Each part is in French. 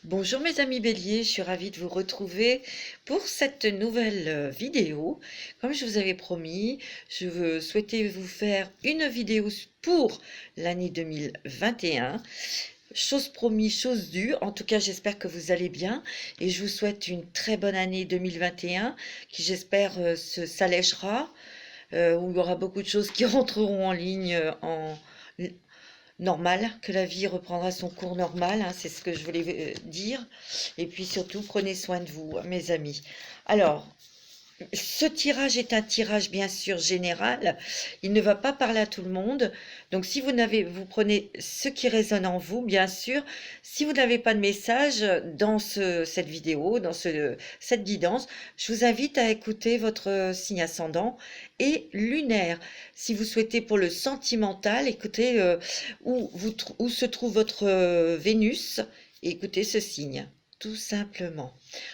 Bonjour mes amis béliers, je suis ravie de vous retrouver pour cette nouvelle vidéo. Comme je vous avais promis, souhaitais vous faire une vidéo pour l'année 2021. Chose promise, chose due. En tout cas, j'espère que vous allez bien et je vous souhaite une très bonne année 2021 qui, j'espère, s'allègera, où il y aura beaucoup de choses qui rentreront en ligne en normal, que la vie reprendra son cours normal, hein, c'est ce que je voulais dire. Et puis surtout, prenez soin de vous, mes amis. Alors, ce tirage est un tirage bien sûr général, il ne va pas parler à tout le monde, donc si vous prenez ce qui résonne en vous, bien sûr. Si vous n'avez pas de message dans cette vidéo, cette guidance, je vous invite à écouter votre signe ascendant et lunaire. Si vous souhaitez pour le sentimental, écoutez où se trouve votre Vénus, et écoutez ce signe tout simplement.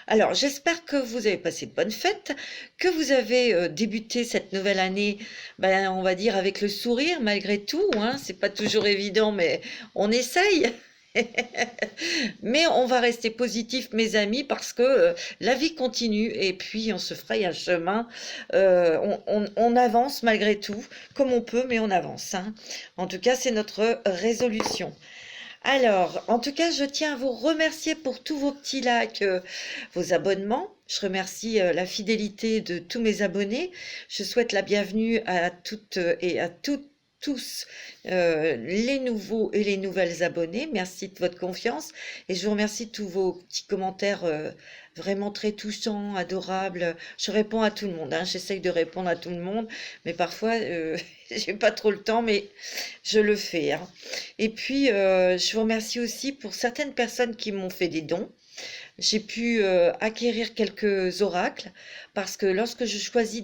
Alors, j'espère que vous avez passé de bonnes fêtes, que vous avez débuté cette nouvelle année, ben, on va dire avec le sourire malgré tout, hein. C'est pas toujours évident, mais on essaye. Mais on va rester positif, mes amis, parce que la vie continue et puis on se fraye un chemin. On avance malgré tout, comme on peut, mais on avance, hein. En tout cas, c'est notre résolution. Alors, en tout cas, je tiens à vous remercier pour tous vos petits likes, vos abonnements. Je remercie la fidélité de tous mes abonnés. Je souhaite la bienvenue à toutes et à toutes, tous les nouveaux et les nouvelles abonnés. Merci de votre confiance et je vous remercie de tous vos petits commentaires vraiment très touchants, adorables. Je réponds à tout le monde, hein. J'essaye de répondre à tout le monde, mais parfois j'ai pas trop le temps, mais je le fais, hein. Et puis, je vous remercie aussi pour certaines personnes qui m'ont fait des dons. J'ai pu acquérir quelques oracles parce que lorsque je choisis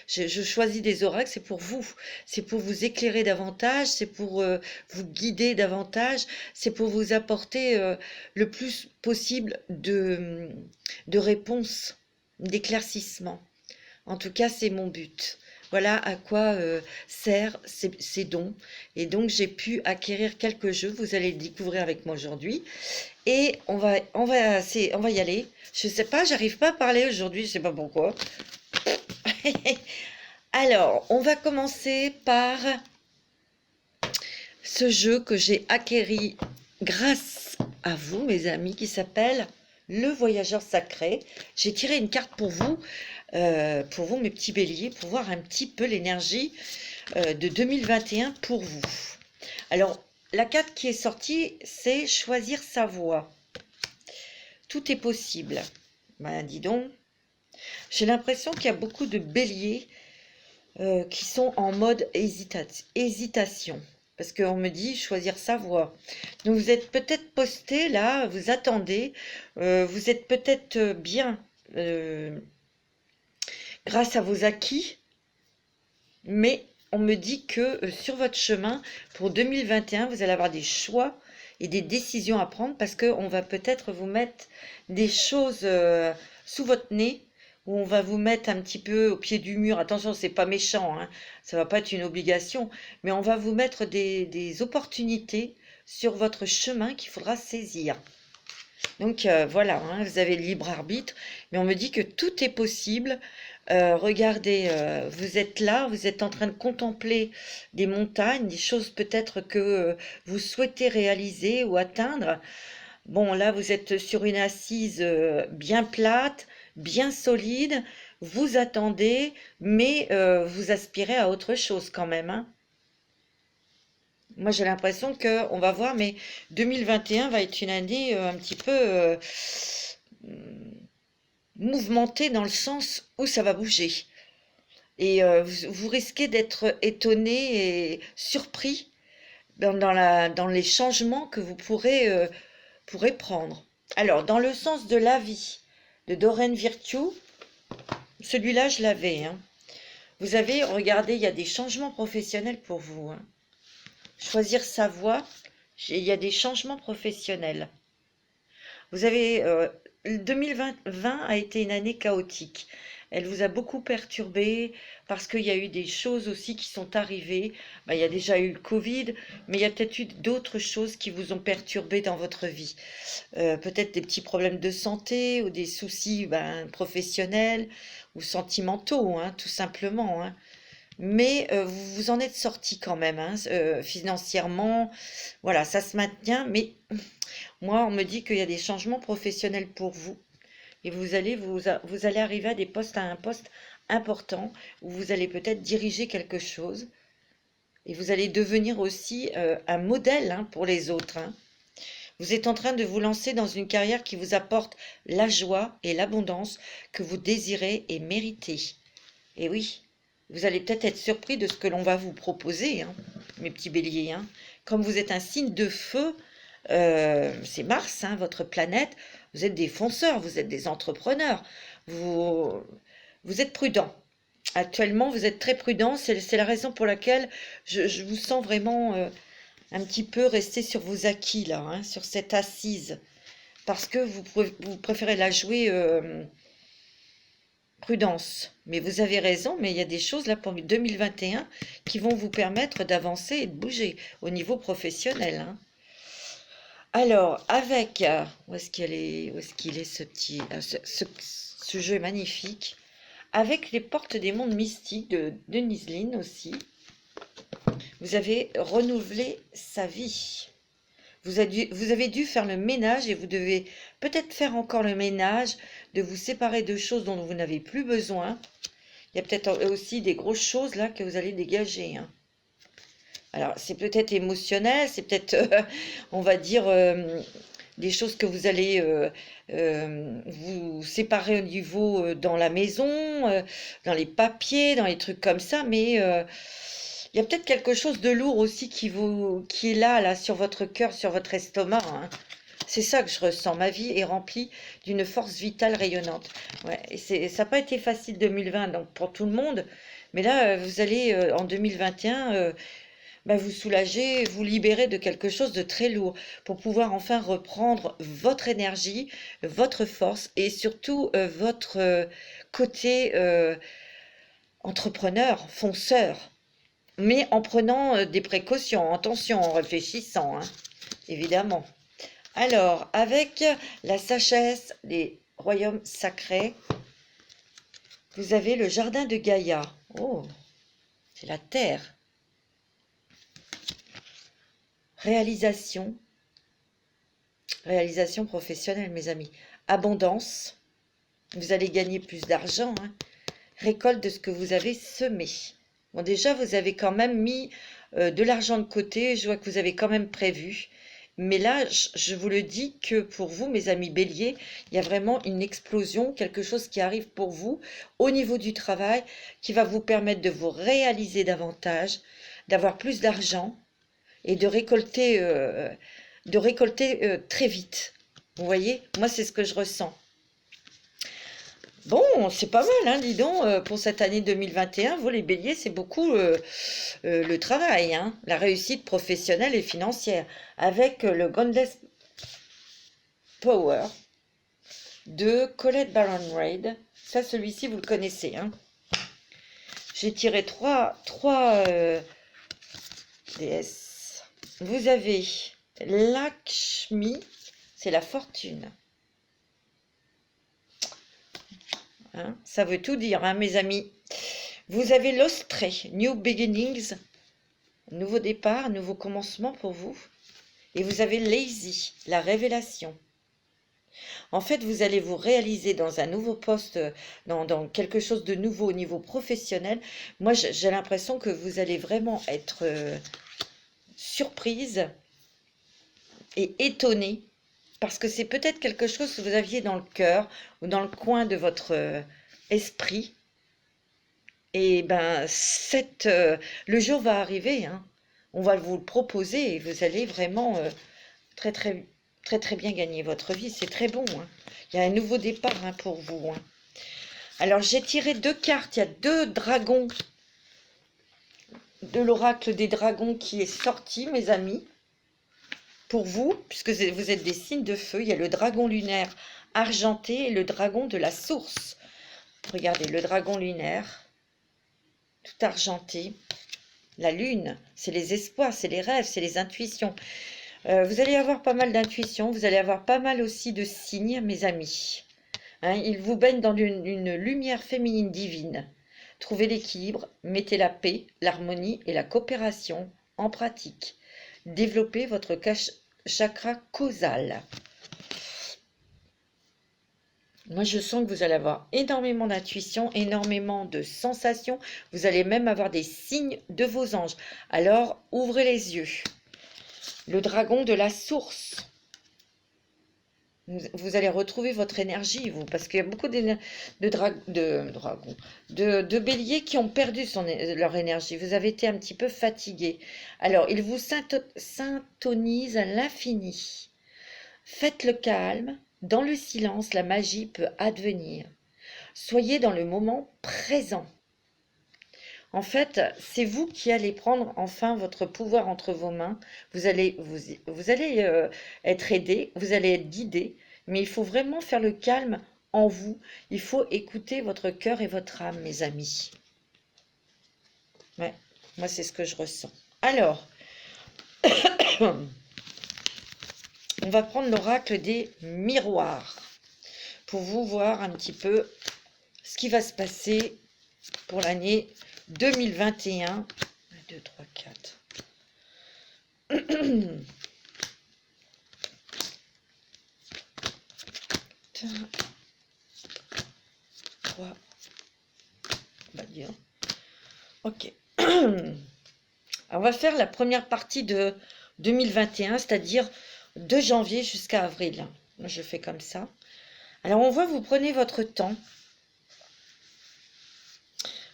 je choisis des oracles, c'est pour vous éclairer davantage, c'est pour vous guider davantage, c'est pour vous apporter le plus possible de réponses, d'éclaircissements. En tout cas, c'est mon but. Voilà à quoi servent ces dons. Et donc, j'ai pu acquérir quelques jeux. Vous allez le découvrir avec moi aujourd'hui. Et on va y aller. Je sais pas, j'arrive pas à parler aujourd'hui, je sais pas pourquoi. Alors, on va commencer par ce jeu que j'ai acquéri grâce à vous, mes amis, qui s'appelle Le Voyageur Sacré. J'ai tiré une carte pour vous, mes petits béliers, pour voir un petit peu l'énergie de 2021 pour vous. Alors, la carte qui est sortie, c'est choisir sa voie. Tout est possible. Ben, dis donc, j'ai l'impression qu'il y a beaucoup de béliers qui sont en mode hésitation. Parce qu'on me dit choisir sa voie. Donc vous êtes peut-être posté là, vous attendez, vous êtes peut-être bien grâce à vos acquis, mais on me dit que sur votre chemin, pour 2021, vous allez avoir des choix et des décisions à prendre parce qu'on va peut-être vous mettre des choses sous votre nez, où on va vous mettre un petit peu au pied du mur. Attention, c'est pas méchant, hein, ça va pas être une obligation, mais on va vous mettre des opportunités sur votre chemin qu'il faudra saisir. Donc voilà, hein, vous avez le libre arbitre, mais on me dit que tout est possible. Regardez, vous êtes là, vous êtes en train de contempler des montagnes, des choses peut-être que vous souhaitez réaliser ou atteindre. Bon, là, vous êtes sur une assise bien plate, bien solide, vous attendez, mais vous aspirez à autre chose quand même, hein. Moi, j'ai l'impression que, on va voir, mais 2021 va être une année un petit peu mouvementée dans le sens où ça va bouger. Et vous risquez d'être étonné et surpris dans les changements que vous pourrez prendre. Alors, dans le sens de la vie de Doreen Virtue, celui-là, je l'avais, hein. Vous avez, regardez, il y a des changements professionnels pour vous, hein. Choisir sa voie, il y a des changements professionnels. Vous avez 2020 a été une année chaotique. elle vous a beaucoup perturbé parce qu'il y a eu des choses aussi qui sont arrivées. Ben, il y a déjà eu le Covid, mais il y a peut-être eu d'autres choses qui vous ont perturbé dans votre vie. Peut-être des petits problèmes de santé ou des soucis professionnels ou sentimentaux, hein, tout simplement, hein. Mais vous vous en êtes sorti quand même, hein, financièrement. Voilà, ça se maintient. Mais moi, on me dit qu'il y a des changements professionnels pour vous. Et vous allez arriver à un poste important où vous allez peut-être diriger quelque chose. Et vous allez devenir aussi un modèle, hein, pour les autres, hein. Vous êtes en train de vous lancer dans une carrière qui vous apporte la joie et l'abondance que vous désirez et méritez. Et oui, vous allez peut-être être surpris de ce que l'on va vous proposer, hein, mes petits béliers, hein. Comme vous êtes un signe de feu, c'est Mars, hein, votre planète, vous êtes des fonceurs, vous êtes des entrepreneurs, vous, vous êtes prudents. Actuellement, vous êtes très prudent, c'est la raison pour laquelle je vous sens vraiment un petit peu rester sur vos acquis, là, hein, sur cette assise, parce que vous préférez la jouer prudence. Mais vous avez raison, mais il y a des choses là pour 2021 qui vont vous permettre d'avancer et de bouger au niveau professionnel, hein. Alors, avec, où est-ce qu'il est ce petit, ce jeu est magnifique. Avec les portes des mondes mystiques de Denise Linn aussi, vous avez renouvelé sa vie. Vous avez dû faire le ménage et vous devez peut-être faire encore le ménage, de vous séparer de choses dont vous n'avez plus besoin. Il y a peut-être aussi des grosses choses là que vous allez dégager, hein. Alors, c'est peut-être émotionnel, c'est peut-être, on va dire, des choses que vous allez vous séparer au niveau dans la maison, dans les papiers, dans les trucs comme ça, mais il y a peut-être quelque chose de lourd aussi qui est là, sur votre cœur, sur votre estomac, hein. C'est ça que je ressens. Ma vie est remplie d'une force vitale rayonnante. Ouais, et ça n'a pas été facile 2020, donc pour tout le monde. Mais là, vous allez en 2021 vous soulager, vous libérer de quelque chose de très lourd pour pouvoir enfin reprendre votre énergie, votre force et surtout votre côté entrepreneur, fonceur, mais en prenant des précautions, attention, en réfléchissant, hein, évidemment. Alors, avec la sagesse des royaumes sacrés, vous avez le jardin de Gaïa. Oh, c'est la terre. Réalisation professionnelle, mes amis. Abondance, vous allez gagner plus d'argent, hein. Récolte de ce que vous avez semé. Bon, déjà, vous avez quand même mis de l'argent de côté, je vois que vous avez quand même prévu. Mais là, je vous le dis que pour vous, mes amis béliers, il y a vraiment une explosion, quelque chose qui arrive pour vous au niveau du travail, qui va vous permettre de vous réaliser davantage, d'avoir plus d'argent, et de récolter très vite. Vous voyez, moi c'est ce que je ressens. Bon, c'est pas mal, hein, dis donc, pour cette année 2021, vous les béliers, c'est beaucoup le travail, hein, la réussite professionnelle et financière, avec le Godless Power de Colette Baron Reid. Ça, celui-ci, vous le connaissez, hein. J'ai tiré trois déesses. Vous avez Lakshmi, c'est la fortune. Hein, ça veut tout dire, hein, mes amis. Vous avez l'Ostré, New Beginnings, nouveau départ, nouveau commencement pour vous. Et vous avez Lazy, la révélation. En fait, vous allez vous réaliser dans un nouveau poste, dans quelque chose de nouveau au niveau professionnel. Moi, j'ai l'impression que vous allez vraiment être surprise et étonnée, parce que c'est peut-être quelque chose que vous aviez dans le cœur ou dans le coin de votre esprit. Et le jour va arriver, hein. On va vous le proposer et vous allez vraiment très très très très bien gagner votre vie. C'est très bon, hein. Il y a un nouveau départ, hein, pour vous, hein. Alors j'ai tiré 2 cartes. Il y a 2 dragons de l'oracle des dragons qui est sorti, mes amis, pour vous, puisque vous êtes des signes de feu. Il y a le dragon lunaire argenté et le dragon de la source. Regardez, le dragon lunaire, tout argenté. La lune, c'est les espoirs, c'est les rêves, c'est les intuitions. Vous allez avoir pas mal d'intuitions, vous allez avoir pas mal aussi de signes, mes amis. Hein, il vous baigne dans une lumière féminine divine. Trouvez l'équilibre, mettez la paix, l'harmonie et la coopération en pratique. Développez votre chakra causal. Moi, je sens que vous allez avoir énormément d'intuition, énormément de sensations. Vous allez même avoir des signes de vos anges. Alors, ouvrez les yeux. Le dragon de la source. Vous allez retrouver votre énergie, vous, parce qu'il y a beaucoup de béliers qui ont perdu leur énergie. Vous avez été un petit peu fatigué. Alors, il vous syntonise à l'infini. Faites le calme. Dans le silence, la magie peut advenir. Soyez dans le moment présent. En fait, c'est vous qui allez prendre enfin votre pouvoir entre vos mains. Vous allez être aidé, vous allez être guidé, mais il faut vraiment faire le calme en vous. Il faut écouter votre cœur et votre âme, mes amis. Ouais, moi, c'est ce que je ressens. Alors, on va prendre l'oracle des miroirs pour vous voir un petit peu ce qui va se passer pour l'année 2021. 1, 2, 3, 4. 3. On va dire. Ok. Alors, on va faire la première partie de 2021, c'est-à-dire de janvier jusqu'à avril. Moi, je fais comme ça. Alors, on voit, vous prenez votre temps.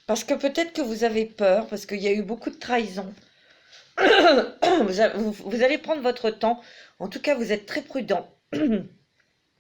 Parce que peut-être que vous avez peur, parce qu'il y a eu beaucoup de trahison. Vous allez prendre votre temps. En tout cas, vous êtes très prudent.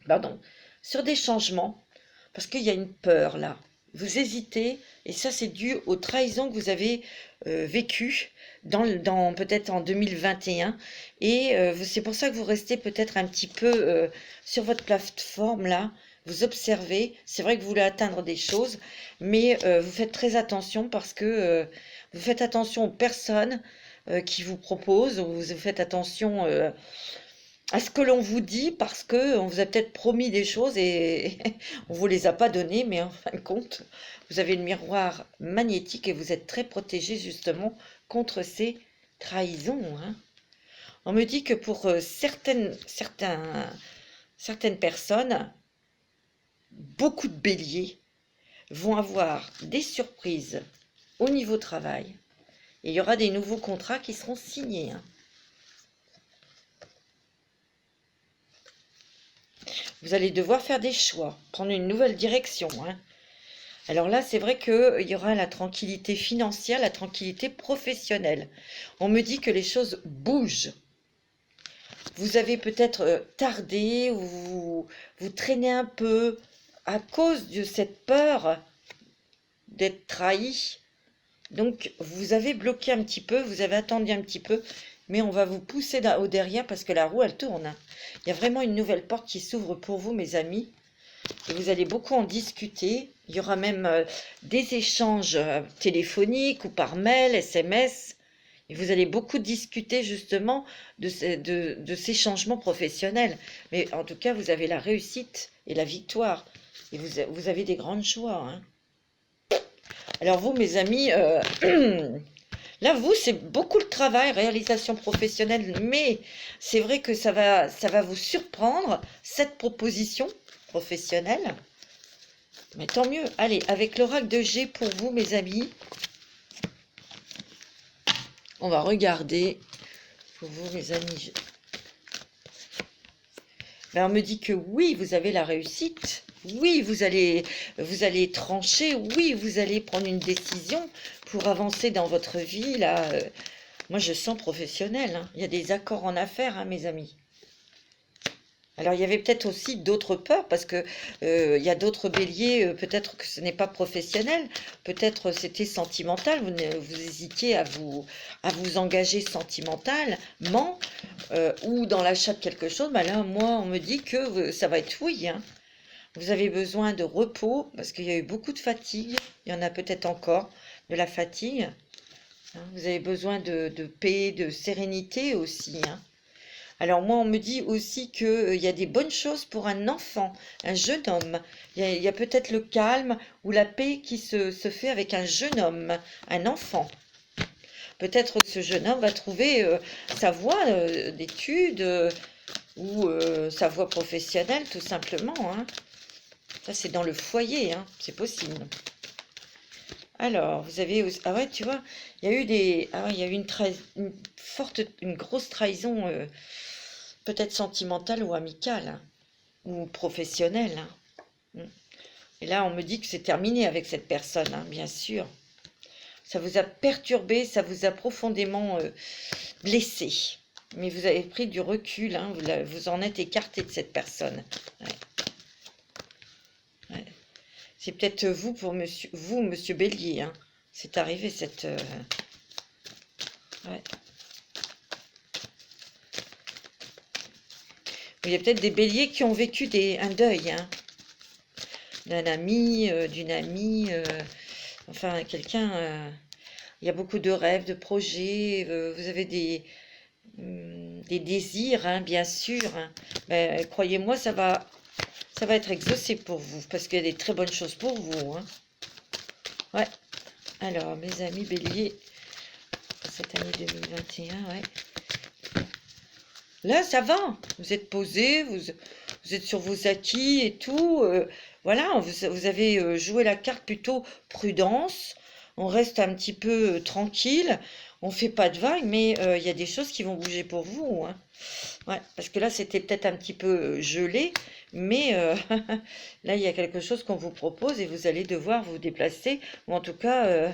Pardon. Sur des changements. Parce qu'il y a une peur là. Vous hésitez. Et ça, c'est dû aux trahisons que vous avez vécues peut-être en 2021. Et c'est pour ça que vous restez peut-être un petit peu sur votre plateforme là. Vous observez, c'est vrai que vous voulez atteindre des choses, mais vous faites très attention parce que vous faites attention aux personnes qui vous proposent, vous faites attention à ce que l'on vous dit parce qu'on vous a peut-être promis des choses et on ne vous les a pas données, mais en fin de compte, vous avez le miroir magnétique et vous êtes très protégé justement contre ces trahisons. Hein. On me dit que pour certaines personnes, beaucoup de béliers vont avoir des surprises au niveau travail. Et il y aura des nouveaux contrats qui seront signés. Hein. Vous allez devoir faire des choix, prendre une nouvelle direction. Hein. Alors là, c'est vrai qu'il y aura la tranquillité financière, la tranquillité professionnelle. On me dit que les choses bougent. Vous avez peut-être tardé ou vous traînez un peu à cause de cette peur d'être trahi. Donc, vous avez bloqué un petit peu, vous avez attendu un petit peu, mais on va vous pousser au derrière parce que la roue, elle tourne. Il y a vraiment une nouvelle porte qui s'ouvre pour vous, mes amis. Et vous allez beaucoup en discuter. Il y aura même des échanges téléphoniques ou par mail, SMS. Et vous allez beaucoup discuter justement de ces changements professionnels. Mais en tout cas, vous avez la réussite et la victoire. Et vous avez des grandes joies. Hein. Alors vous, mes amis, là, vous, c'est beaucoup le travail, réalisation professionnelle. Mais c'est vrai que ça va vous surprendre, cette proposition professionnelle. Mais tant mieux. Allez, avec l'oracle de G pour vous, mes amis. On va regarder pour vous, mes amis. Ben, on me dit que oui, vous avez la réussite. Oui, vous allez trancher. Oui, vous allez prendre une décision pour avancer dans votre vie. Là, moi, je sens professionnel. Hein. Il y a des accords en affaires, hein, mes amis. Alors, il y avait peut-être aussi d'autres peurs, parce que il y a d'autres béliers, peut-être que ce n'est pas professionnel, peut-être c'était sentimental, vous hésitiez à vous engager sentimentalement, ou dans l'achat de quelque chose. Ben là, moi, on me dit que ça va être oui. Hein. Vous avez besoin de repos parce qu'il y a eu beaucoup de fatigue. Il y en a peut-être encore de la fatigue. Hein. Vous avez besoin de paix, de sérénité aussi. Hein. Alors moi, on me dit aussi qu'il y a des bonnes choses pour un enfant, un jeune homme. Il y a peut-être le calme ou la paix qui se fait avec un jeune homme, un enfant. Peut-être que ce jeune homme va trouver sa voie d'études ou sa voie professionnelle, tout simplement. Hein. Ça, c'est dans le foyer, hein. C'est possible. Alors, vous avez aussi... Ah ouais, tu vois, il y a eu des... Ah ouais, il y a eu une grosse trahison, peut-être sentimentale ou amicale, hein, ou professionnelle. Hein. Mm. Et là, on me dit que c'est terminé avec cette personne, hein, bien sûr. Ça vous a perturbé, ça vous a profondément blessé. Mais vous avez pris du recul, hein, vous en êtes écarté de cette personne. Ouais. Ouais. C'est peut-être vous, monsieur Bélier. Hein. C'est arrivé cette... Ouais. Il y a peut-être des béliers qui ont vécu un deuil. Hein. D'un ami, d'une amie... enfin, quelqu'un... il y a beaucoup de rêves, de projets. Vous avez des désirs, hein, bien sûr. Hein. Mais croyez-moi, ça va être exaucé pour vous, parce qu'il y a des très bonnes choses pour vous. Hein. Ouais. Alors, mes amis béliers, cette année 2021, ouais. Là, ça va. Vous êtes posés, vous êtes sur vos acquis et tout. Voilà, vous avez joué la carte plutôt prudence. On reste un petit peu tranquille. On fait pas de vagues, mais il y a des choses qui vont bouger pour vous. Hein. Ouais, parce que là, c'était peut-être un petit peu gelé, mais là, il y a quelque chose qu'on vous propose et vous allez devoir vous déplacer. Ou en tout cas,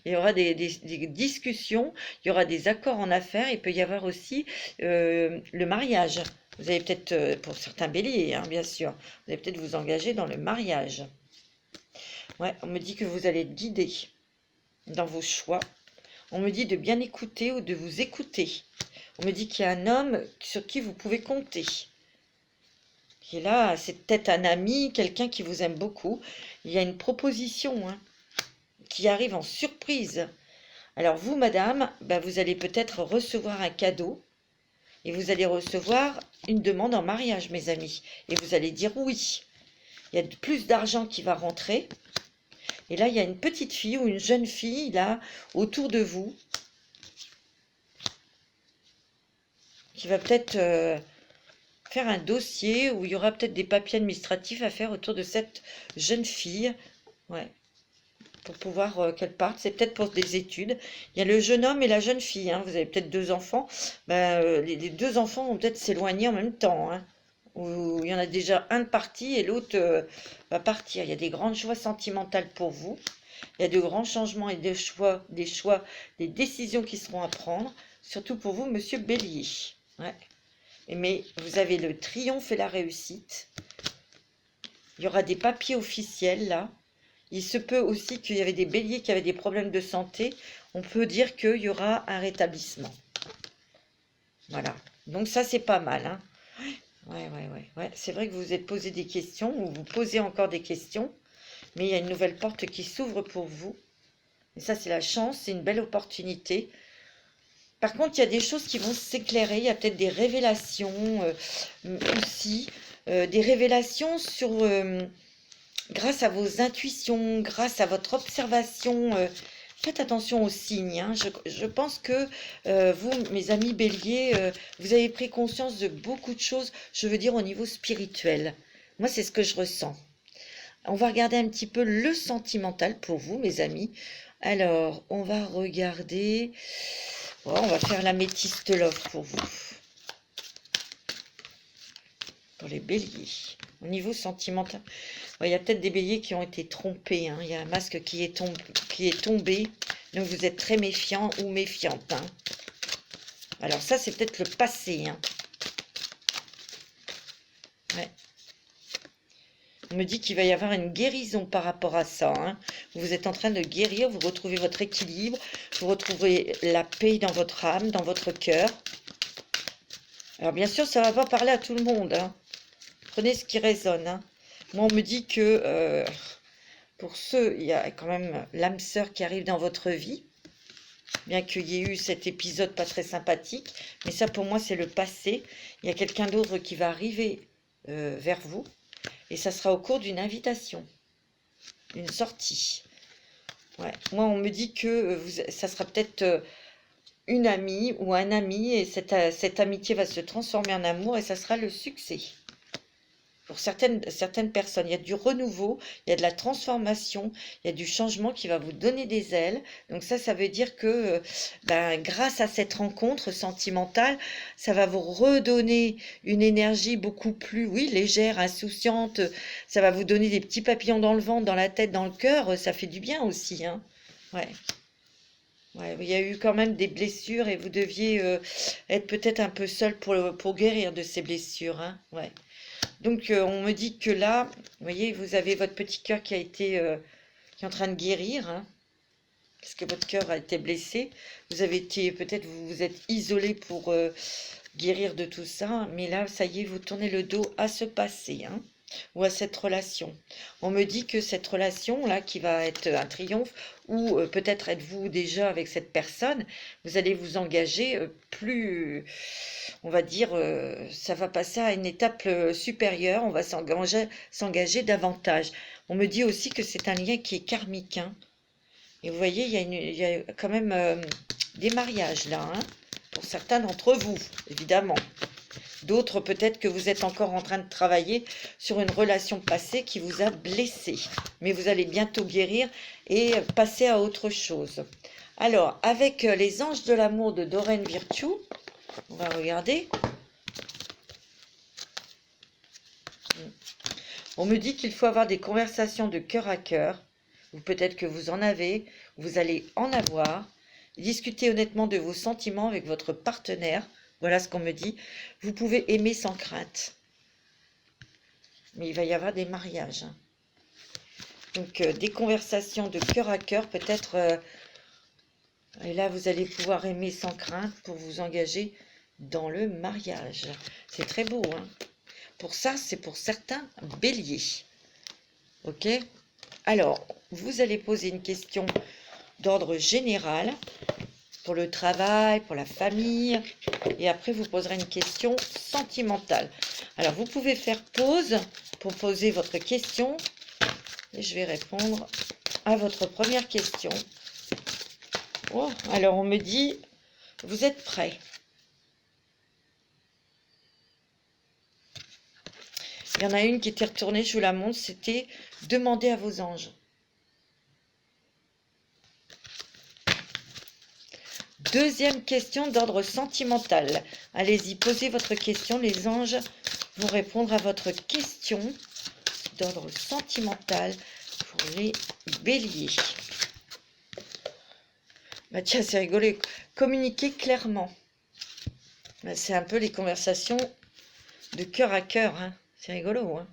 il y aura des discussions, il y aura des accords en affaires. Il peut y avoir aussi le mariage. Vous allez peut-être, pour certains béliers, hein, bien sûr, vous allez peut-être vous engager dans le mariage. Ouais, on me dit que vous allez être guidé dans vos choix. On me dit de bien écouter ou de vous écouter. On me dit qu'il y a un homme sur qui vous pouvez compter. Et là, c'est peut-être un ami, quelqu'un qui vous aime beaucoup. Il y a une proposition hein, qui arrive en surprise. Alors vous, madame, ben vous allez peut-être recevoir un cadeau et vous allez recevoir une demande en mariage, mes amis. Et vous allez dire oui. Il y a plus d'argent qui va rentrer. Et là, il y a une petite fille ou une jeune fille, là, autour de vous, qui va peut-être faire un dossier où il y aura peut-être des papiers administratifs à faire autour de cette jeune fille. Ouais. Pour pouvoir qu'elle parte. C'est peut-être pour des études. Il y a le jeune homme et la jeune fille. Hein. Vous avez peut-être 2 enfants. Ben, les 2 enfants vont peut-être s'éloigner en même temps. Hein. Ou il y en a déjà un de parti et l'autre va partir. Il y a des grandes joies sentimentales pour vous. Il y a de grands changements et des choix, des décisions qui seront à prendre. Surtout pour vous, monsieur Bélier. Ouais. Mais vous avez le triomphe et la réussite. Il y aura des papiers officiels là. Il se peut aussi qu'il y avait des béliers qui avaient des problèmes de santé. On peut dire qu'il y aura un rétablissement. Voilà. Donc ça, c'est pas mal. Hein. Ouais. C'est vrai que vous vous êtes posé des questions ou vous posez encore des questions. Mais il y a une nouvelle porte qui s'ouvre pour vous. Et ça, c'est la chance. C'est une belle opportunité. Par contre, il y a des choses qui vont s'éclairer. Il y a peut-être des révélations aussi. Des révélations sur... grâce à vos intuitions, grâce à votre observation, faites attention aux signes. Hein. Je pense que vous, mes amis béliers, vous avez pris conscience de beaucoup de choses, je veux dire au niveau spirituel. Moi, c'est ce que je ressens. On va regarder un petit peu le sentimental pour vous, mes amis. Alors, on va regarder... Oh, on va faire l'améthyste love pour vous. Pour les béliers. Au niveau sentimental, il y a peut-être des béliers qui ont été trompés. Hein. Il y a un masque qui est tombé. Donc vous êtes très méfiant ou méfiante. Hein. Alors ça, c'est peut-être le passé. Hein. Ouais. On me dit qu'il va y avoir une guérison par rapport à ça. Hein. Vous êtes en train de guérir, vous retrouvez votre équilibre, vous retrouvez la paix dans votre âme, dans votre cœur. Alors bien sûr, ça ne va pas parler à tout le monde. Hein. Prenez ce qui résonne. Hein. Moi, on me dit que pour ceux, il y a quand même l'âme sœur qui arrive dans votre vie, bien qu'il y ait eu cet épisode pas très sympathique, mais ça pour moi c'est le passé. Il y a quelqu'un d'autre qui va arriver vers vous, et ça sera au cours d'une invitation, une sortie. Ouais. Moi, on me dit que ça sera peut-être une amie ou un ami, et cette amitié va se transformer en amour, et ça sera le succès. Pour certaines personnes, il y a du renouveau, il y a de la transformation, il y a du changement qui va vous donner des ailes. Donc ça veut dire que grâce à cette rencontre sentimentale, ça va vous redonner une énergie beaucoup plus, oui, légère, insouciante. Ça va vous donner des petits papillons dans le ventre, dans la tête, dans le cœur. Ça fait du bien aussi, hein. Ouais. Ouais, il y a eu quand même des blessures et vous deviez être peut-être un peu seul pour guérir de ces blessures, hein. Ouais. Donc, on me dit que là, vous voyez, vous avez votre petit cœur qui qui est en train de guérir, hein, parce que votre cœur a été blessé. Vous avez été, peut-être, vous vous êtes isolé pour guérir de tout ça, mais là, ça y est, vous tournez le dos à ce passé, hein, ou à cette relation. On me dit que cette relation-là, qui va être un triomphe, ou peut-être êtes-vous déjà avec cette personne, vous allez vous engager plus, on va dire, ça va passer à une étape supérieure, on va s'engager davantage. On me dit aussi que c'est un lien qui est karmique, hein. Et vous voyez, il y a quand même des mariages là, hein, pour certains d'entre vous, évidemment. D'autres, peut-être que vous êtes encore en train de travailler sur une relation passée qui vous a blessé. Mais vous allez bientôt guérir et passer à autre chose. Alors, avec les anges de l'amour de Doreen Virtue, on va regarder. On me dit qu'il faut avoir des conversations de cœur à cœur, ou peut-être que vous en avez, vous allez en avoir. Discutez honnêtement de vos sentiments avec votre partenaire. Voilà ce qu'on me dit. Vous pouvez aimer sans crainte. Mais il va y avoir des mariages, hein. Donc, des conversations de cœur à cœur, peut-être. Et là, vous allez pouvoir aimer sans crainte pour vous engager dans le mariage. C'est très beau, hein. Pour ça, c'est pour certains béliers. Ok? Alors, vous allez poser une question d'ordre général pour le travail, pour la famille, et après vous poserez une question sentimentale. Alors, vous pouvez faire pause pour poser votre question, et je vais répondre à votre première question. Oh, alors, on me dit, vous êtes prêts? Il y en a une qui était retournée, je vous la montre, c'était demander à vos anges. Deuxième question d'ordre sentimental. Allez-y, posez votre question. Les anges vont répondre à votre question d'ordre sentimental pour les béliers. Bah tiens, c'est rigolo. Communiquer clairement. Bah, c'est un peu les conversations de cœur à cœur, hein. C'est rigolo, hein.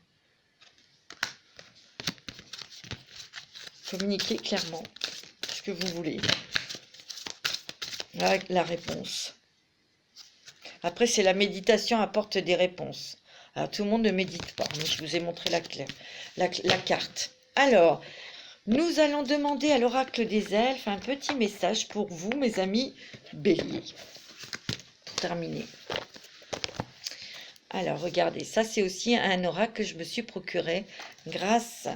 Communiquer clairement ce que vous voulez. La réponse. Après, c'est la méditation apporte des réponses. Alors, tout le monde ne médite pas, mais je vous ai montré la carte. Alors, nous allons demander à l'oracle des elfes un petit message pour vous, mes amis béliers. Pour terminer. Alors, regardez, ça c'est aussi un oracle que je me suis procuré grâce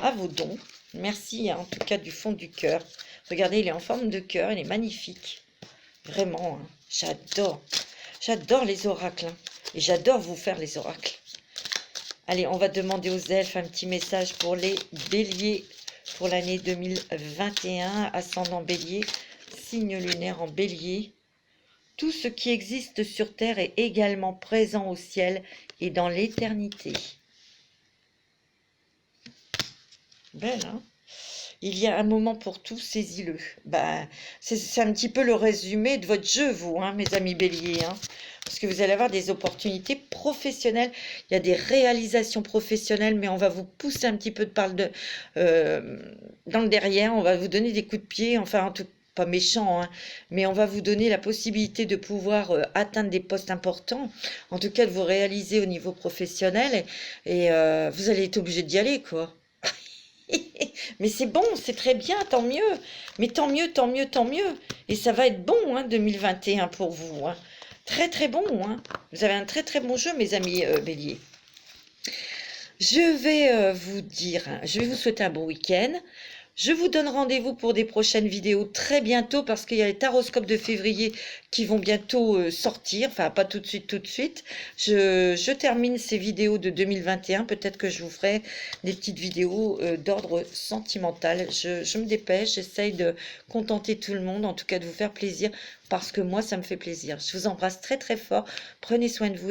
à vos dons. Merci, hein, en tout cas du fond du cœur. Regardez, il est en forme de cœur, il est magnifique. Vraiment, hein, j'adore. J'adore les oracles, hein, et j'adore vous faire les oracles. Allez, on va demander aux elfes un petit message pour les béliers pour l'année 2021, ascendant bélier, signe lunaire en bélier. Tout ce qui existe sur terre est également présent au ciel et dans l'éternité. Belle, hein? Il y a un moment pour tout, saisis-le. Ben, c'est un petit peu le résumé de votre jeu, vous, hein, mes amis béliers, hein, parce que vous allez avoir des opportunités professionnelles. Il y a des réalisations professionnelles, mais on va vous pousser un petit peu dans le derrière. On va vous donner des coups de pied, enfin, pas méchant, hein, mais on va vous donner la possibilité de pouvoir atteindre des postes importants, en tout cas de vous réaliser au niveau professionnel, et vous allez être obligé d'y aller, quoi. Mais c'est bon, c'est très bien, tant mieux. Mais tant mieux, tant mieux, tant mieux. Et ça va être bon, hein, 2021 pour vous, hein. Très très bon, hein. Vous avez un très très bon jeu, mes amis Bélier. Je vais vous dire, hein, je vais vous souhaiter un bon week-end. Je vous donne rendez-vous pour des prochaines vidéos très bientôt parce qu'il y a les taroscopes de février qui vont bientôt sortir. Enfin, pas tout de suite, tout de suite. Je termine ces vidéos de 2021. Peut-être que je vous ferai des petites vidéos d'ordre sentimental. Je me dépêche, j'essaye de contenter tout le monde, en tout cas de vous faire plaisir parce que moi, ça me fait plaisir. Je vous embrasse très très fort. Prenez soin de vous.